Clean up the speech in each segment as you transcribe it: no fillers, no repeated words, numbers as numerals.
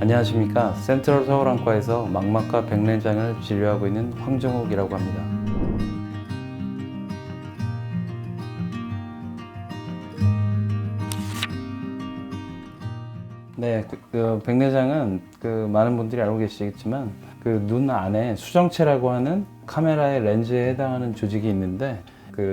안녕하십니까. 센트럴 서울안과에서 망막과 백내장을 진료하고 있는 황정욱이라고 합니다. 네, 백내장은 많은 분들이 알고 계시겠지만 눈 안에 수정체라고 하는 카메라의 렌즈에 해당하는 조직이 있는데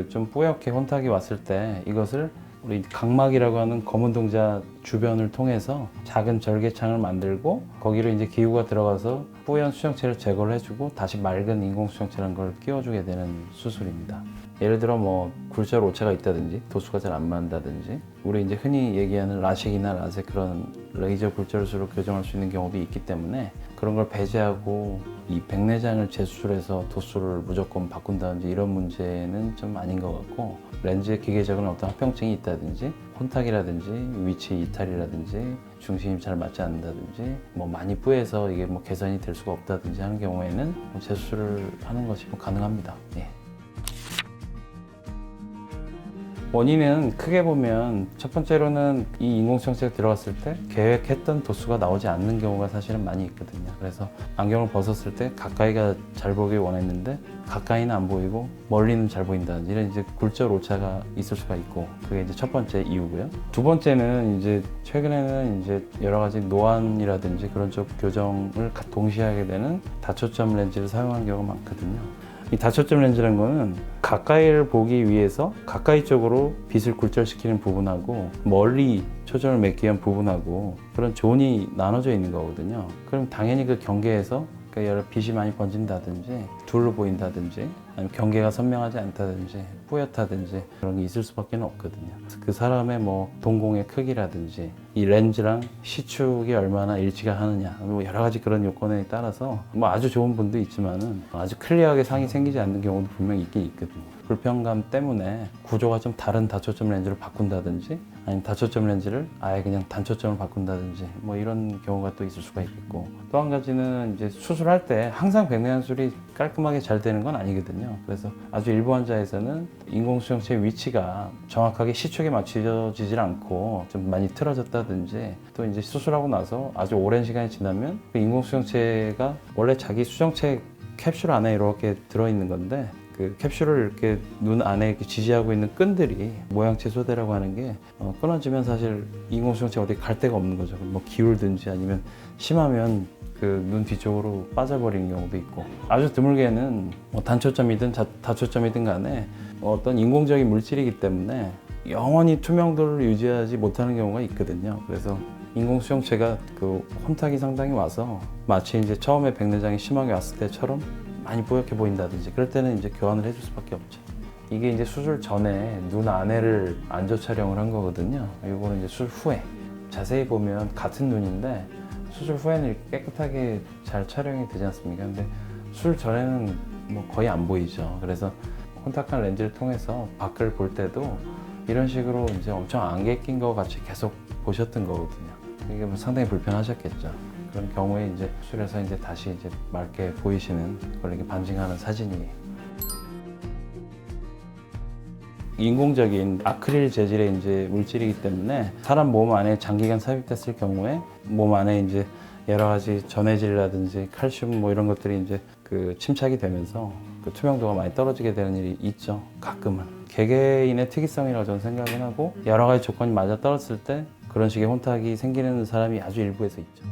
좀 뿌옇게 혼탁이 왔을 때 이것을 우리 각막이라고 하는 검은 동자 주변을 통해서 작은 절개창을 만들고 거기로 이제 기후가 들어가서 뿌연 수정체를 제거를 해주고 다시 맑은 인공 수정체라는 걸 끼워주게 되는 수술입니다. 예를 들어 굴절 오차가 있다든지 도수가 잘 안 맞는다든지 우리 이제 흔히 얘기하는 라식이나 라섹 그런 레이저 굴절술로 교정할 수 있는 경우도 있기 때문에 그런 걸 배제하고 이 백내장을 재수술해서 도수를 무조건 바꾼다든지 이런 문제는 좀 아닌 것 같고 렌즈에 기계적인 어떤 합병증이 있다든지 혼탁이라든지 위치 이탈이라든지 중심이 잘 맞지 않는다든지 많이 뿌해서 이게 개선이 될 수가 없다든지 하는 경우에는 재수술을 하는 것이 가능합니다. 예. 원인은 크게 보면 첫 번째로는 이 인공수정체가 들어갔을 때 계획했던 도수가 나오지 않는 경우가 사실은 많이 있거든요. 그래서 안경을 벗었을 때 가까이가 잘 보길 원했는데 가까이는 안 보이고 멀리는 잘 보인다든지 이런 이제 굴절 오차가 있을 수가 있고 그게 이제 첫 번째 이유고요. 두 번째는 이제 최근에는 이제 여러 가지 노안이라든지 그런 쪽 교정을 동시에 하게 되는 다초점 렌즈를 사용하는 경우가 많거든요. 이 다초점 렌즈라는 거는 가까이를 보기 위해서 가까이 쪽으로 빛을 굴절시키는 부분하고 멀리 초점을 맺기 위한 부분하고 그런 존이 나눠져 있는 거거든요. 그럼 당연히 그 경계에서 여러 빛이 많이 번진다든지 둘로 보인다든지 아니면 경계가 선명하지 않다든지 뿌옇다든지 그런 게 있을 수밖에 없거든요. 그 사람의 동공의 크기라든지 이 렌즈랑 시축이 얼마나 일치가 하느냐 여러 가지 그런 요건에 따라서 아주 좋은 분도 있지만은 아주 클리어하게 상이 생기지 않는 경우도 분명히 있긴 있거든요. 불편감 때문에 구조가 좀 다른 다초점 렌즈로 바꾼다든지 아니면 다초점 렌즈를 아예 그냥 단초점을 바꾼다든지 이런 경우가 또 있을 수가 있겠고 또 한 가지는 이제 수술할 때 항상 백내장 수술이 깔끔하게 잘 되는 건 아니거든요. 그래서 아주 일부 환자에서는 인공수정체의 위치가 정확하게 시축에 맞춰지질 않고 좀 많이 틀어졌다든지 또 이제 수술하고 나서 아주 오랜 시간이 지나면 그 인공수정체가 원래 자기 수정체 캡슐 안에 이렇게 들어있는 건데 그 캡슐을 이렇게 눈 안에 이렇게 지지하고 있는 끈들이 모양체 소대라고 하는 게 끊어지면 사실 인공수정체가 어디 갈 데가 없는 거죠. 기울든지 아니면 심하면 그 눈 뒤쪽으로 빠져버리는 경우도 있고 아주 드물게는 단초점이든 다초점이든 간에 어떤 인공적인 물질이기 때문에 영원히 투명도를 유지하지 못하는 경우가 있거든요. 그래서 인공수정체가 그 혼탁이 상당히 와서 마치 이제 처음에 백내장이 심하게 왔을 때처럼 많이 뿌옇게 보인다든지 그럴 때는 이제 교환을 해줄 수밖에 없죠. 이게 이제 수술 전에 눈 안에를 안조 촬영을 한 거거든요. 이거는 이제 수술 후에 자세히 보면 같은 눈인데 수술 후에는 이렇게 깨끗하게 잘 촬영이 되지 않습니까? 근데 수술 전에는 거의 안 보이죠. 그래서 혼탁한 렌즈를 통해서 밖을 볼 때도 이런 식으로 이제 엄청 안개 낀 거 같이 계속 보셨던 거거든요. 이게 상당히 불편하셨겠죠. 그런 경우에 이제 수술해서 이제 다시 이제 맑게 보이시는 걸 이렇게 반증하는 사진이에요. 인공적인 아크릴 재질의 이제 물질이기 때문에 사람 몸 안에 장기간 삽입됐을 경우에 몸 안에 이제 여러 가지 전해질이라든지 칼슘 이런 것들이 이제 침착이 되면서 투명도가 많이 떨어지게 되는 일이 있죠. 가끔은. 개개인의 특이성이라고 저는 생각을 하고 여러 가지 조건이 맞아 떨어졌을 때 그런 식의 혼탁이 생기는 사람이 아주 일부에서 있죠.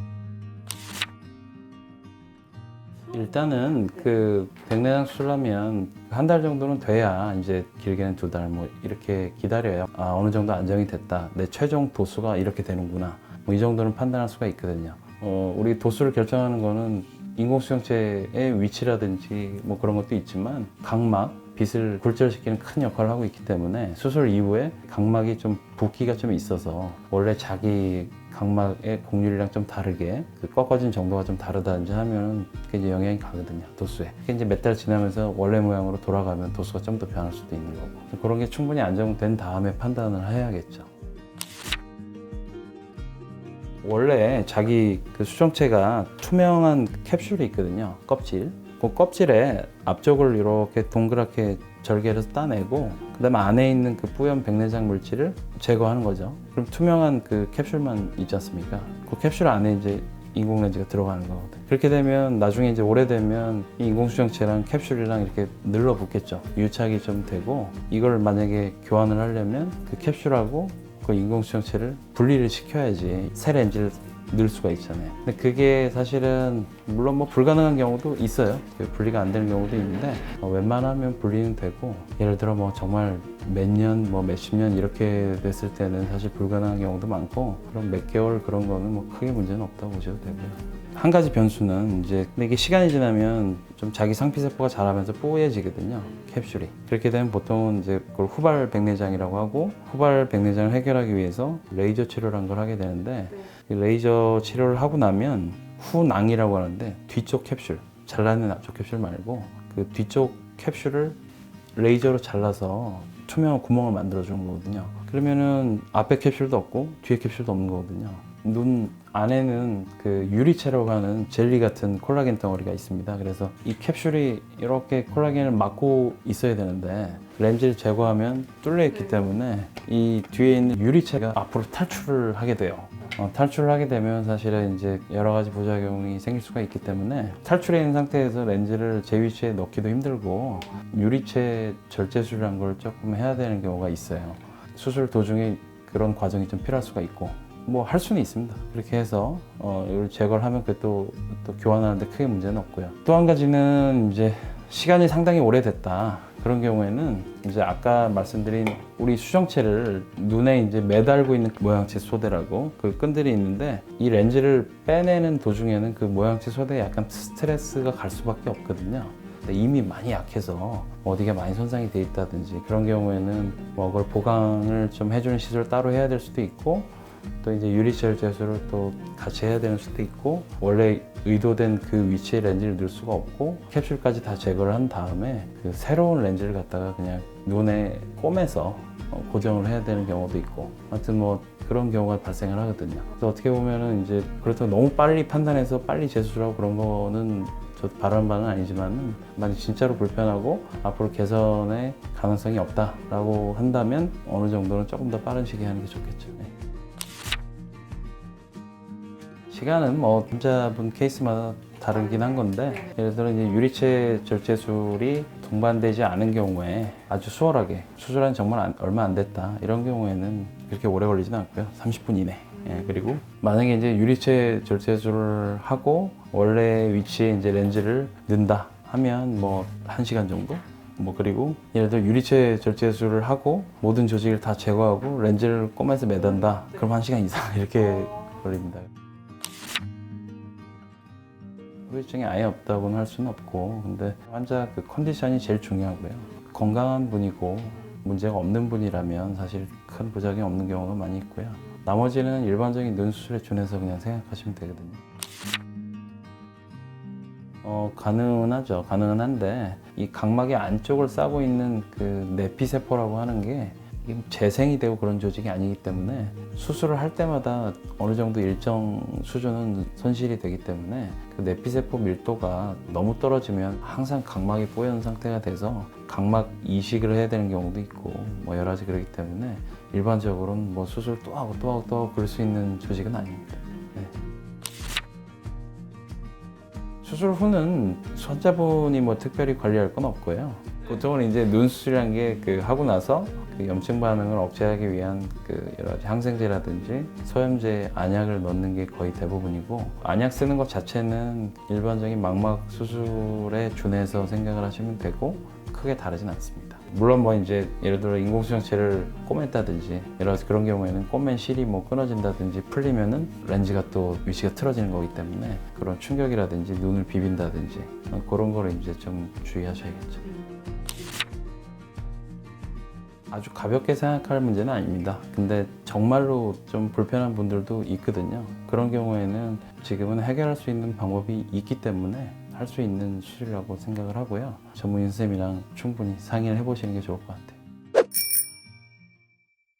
일단은 백내장 수술하면 한 달 정도는 돼야 이제 길게는 2달 이렇게 기다려요. 어느 정도 안정이 됐다. 내 최종 도수가 이렇게 되는구나. 이 정도는 판단할 수가 있거든요. 우리 도수를 결정하는 거는 인공수정체의 위치라든지 그런 것도 있지만 각막, 빛을 굴절시키는 큰 역할을 하고 있기 때문에 수술 이후에 각막이 좀 붓기가 좀 있어서 원래 자기 각막의 곡률이랑 좀 다르게 꺾어진 정도가 좀 다르다든지 하면 그게 이제 영향이 가거든요, 도수에. 그게 이제 몇 달 지나면서 원래 모양으로 돌아가면 도수가 좀 더 변할 수도 있는 거고. 그런 게 충분히 안정된 다음에 판단을 해야겠죠. 원래 자기 수정체가 투명한 캡슐이 있거든요, 껍질. 그 껍질에 앞쪽을 이렇게 동그랗게 절개를 해서 따내고 그다음에 안에 있는 뿌연 백내장 물질을 제거하는 거죠. 그럼 투명한 캡슐만 있지 않습니까? 그 캡슐 안에 이제 인공 렌즈가 들어가는 거거든. 그렇게 되면 나중에 이제 오래되면 이 인공 수정체랑 캡슐이랑 이렇게 늘러붙겠죠. 유착이 좀 되고, 이걸 만약에 교환을 하려면 그 캡슐하고 그 인공 수정체를 분리를 시켜야지 새 렌즈를 넣을 수가 있잖아요. 근데 그게 사실은 물론 뭐 불가능한 경우도 있어요. 분리가 안 되는 경우도 있는데 웬만하면 분리는 되고, 예를 들어 뭐 정말 몇 년, 뭐 몇십 년 이렇게 됐을 때는 사실 불가능한 경우도 많고, 그럼 몇 개월 그런 거는 뭐 크게 문제는 없다고 보셔도 되고요. 한 가지 변수는 이제 근데 이게 시간이 지나면 좀 자기 상피세포가 자라면서 뽀얘지거든요, 캡슐이. 그렇게 되면 보통은 이제 그걸 후발 백내장이라고 하고, 후발 백내장을 해결하기 위해서 레이저 치료를 한 걸 하게 되는데, 이 레이저 치료를 하고 나면 후낭이라고 하는데, 뒤쪽 캡슐, 잘라낸 앞쪽 캡슐 말고 그 뒤쪽 캡슐을 레이저로 잘라서 투명한 구멍을 만들어 주는 거거든요. 그러면은 앞에 캡슐도 없고 뒤에 캡슐도 없는 거거든요. 눈 안에는 그 유리체라고 하는 젤리 같은 콜라겐 덩어리가 있습니다. 그래서 이 캡슐이 이렇게 콜라겐을 막고 있어야 되는데 렌즈를 제거하면 뚫려 있기 때문에 이 뒤에 있는 유리체가 앞으로 탈출을 하게 돼요. 탈출을 하게 되면 사실은 이제 여러 가지 부작용이 생길 수가 있기 때문에, 탈출해 있는 상태에서 렌즈를 제 위치에 넣기도 힘들고 유리체 절제술이라는 걸 조금 해야 되는 경우가 있어요. 수술 도중에 그런 과정이 좀 필요할 수가 있고, 뭐 할 수는 있습니다. 그렇게 해서 이걸 제거를 하면 또 교환하는데 크게 문제는 없고요. 또 한 가지는 이제 시간이 상당히 오래됐다. 그런 경우에는 이제 아까 말씀드린 우리 수정체를 눈에 이제 매달고 있는 모양체 소대라고 그 끈들이 있는데, 이 렌즈를 빼내는 도중에는 그 모양체 소대에 약간 스트레스가 갈 수밖에 없거든요. 근데 이미 많이 약해서 어디가 많이 손상이 돼 있다든지 그런 경우에는 뭐 그걸 보강을 좀 해주는 시술을 따로 해야 될 수도 있고, 또 이제 유리체를 제수를 또 같이 해야 되는 수도 있고, 원래 의도된 그 위치에 렌즈를 넣을 수가 없고 캡슐까지 다 제거를 한 다음에 그 새로운 렌즈를 갖다가 그냥 눈에 꿰매서 고정을 해야 되는 경우도 있고, 아무튼 뭐 그런 경우가 발생을 하거든요. 그래서 어떻게 보면은 이제 그렇다고 너무 빨리 판단해서 빨리 제수하고 그런 거는 저도 바라는 바는 아니지만은, 만약 진짜로 불편하고 앞으로 개선의 가능성이 없다라고 한다면 어느 정도는 조금 더 빠른 시기에 하는 게 좋겠죠. 네. 시간은 뭐 환자분 케이스마다 다르긴 한 건데, 예를 들어 이제 유리체 절제술이 동반되지 않은 경우에 아주 수월하게 수술한 정말 얼마 안 됐다 이런 경우에는 그렇게 오래 걸리지는 않고요. 30분 이내. 예, 그리고 만약에 이제 유리체 절제술을 하고 원래 위치에 이제 렌즈를 넣는다 하면 뭐 1시간 정도? 뭐 그리고 예를 들어 유리체 절제술을 하고 모든 조직을 다 제거하고 렌즈를 꿰매서 매단다. 그럼 1시간 이상 이렇게 걸립니다. 후유증이 아예 없다고는 할 수는 없고, 근데 환자 그 컨디션이 제일 중요하고요. 건강한 분이고 문제가 없는 분이라면 사실 큰 부작용이 없는 경우가 많이 있고요. 나머지는 일반적인 눈 수술에 준해서 그냥 생각하시면 되거든요. 가능은 하죠. 가능은 한데, 이 각막의 안쪽을 싸고 있는 그 내피세포라고 하는 게 이게 재생이 되고 그런 조직이 아니기 때문에 수술을 할 때마다 어느 정도 일정 수준은 손실이 되기 때문에 그 내피세포 밀도가 너무 떨어지면 항상 각막이 뽀연 상태가 돼서 각막 이식을 해야 되는 경우도 있고 뭐 여러 가지 그렇기 때문에 일반적으로는 뭐 수술 또 하고 또 하고 또 하고 그럴 수 있는 조직은 아닙니다. 네. 수술 후는 환자분이 뭐 특별히 관리할 건 없고요. 보통은 이제 눈 수술이라는 게 그 하고 나서 그 염증 반응을 억제하기 위한 그 여러 가지 항생제라든지 소염제, 안약을 넣는 게 거의 대부분이고, 안약 쓰는 것 자체는 일반적인 망막 수술에 준해서 생각을 하시면 되고 크게 다르진 않습니다. 물론 뭐 이제 예를 들어 인공수정체를 꿰맸다든지 여러 가지 그런 경우에는 꿰맨 실이 뭐 끊어진다든지 풀리면은 렌즈가 또 위치가 틀어지는 거기 때문에 그런 충격이라든지 눈을 비빈다든지 그런 거를 이제 좀 주의하셔야겠죠. 아주 가볍게 생각할 문제는 아닙니다. 근데 정말로 좀 불편한 분들도 있거든요. 그런 경우에는 지금은 해결할 수 있는 방법이 있기 때문에 할 수 있는 수술이라고 생각을 하고요. 전문의 선생님이랑 충분히 상의를 해보시는 게 좋을 것 같아요.